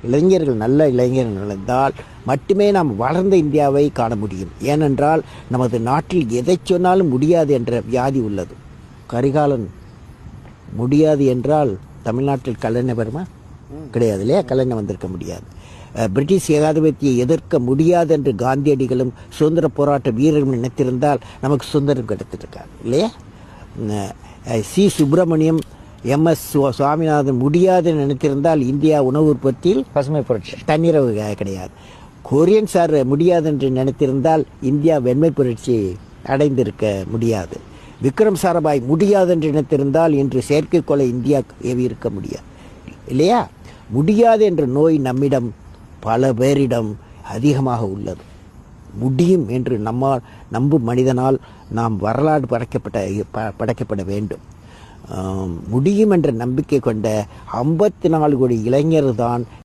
இளைஞர்கள் நல்ல இளைஞர்கள் இருந்தால் மட்டுமே நாம் வளர்ந்த இந்தியாவை காண முடியும். ஏனென்றால் நமது நாட்டில் எதை சொன்னாலும் முடியாது என்ற வியாதி உள்ளது. கரிகாலன் முடியாது என்றால் தமிழ்நாட்டில் கல்லணை வருமா? கிடையாது இல்லையா? கல்லணை வந்திருக்க முடியாது. பிரிட்டிஷ் ஏகாதிபத்தியை எதிர்க்க முடியாது என்று காந்தியடிகளும் சுதந்திர போராட்ட வீரர்களும் நினைத்திருந்தால் நமக்கு சுதந்திரம் கிடைத்திருக்காது இல்லையா? சி சுப்பிரமணியம், MS சுவாமிநாதன் முடியாது நினைத்திருந்தால் இந்தியா உணவு உற்பத்தியில் பசுமை புரட்சி தன்னிறைவு கிடையாது. கொரியன் சார் முடியாது என்று நினைத்திருந்தால் இந்தியா வெண்மை புரட்சி அடைந்திருக்க முடியாது. விக்ரம் சாராபாய் முடியாது என்று நினைத்திருந்தால் இன்று செயற்கைக்கோளை இந்தியா ஏவி இருக்க முடியாது இல்லையா? முடியாது என்ற நோய் நம்மிடம் பல பேரிடம் அதிகமாக உள்ளது. முடியும் என்று நம்பும் மனிதனால் நாம் வரலாறு படைக்கப்பட வேண்டும். முடியும் என்ற நம்பிக்கை கொண்ட 54 கோடி இளைஞர் தான்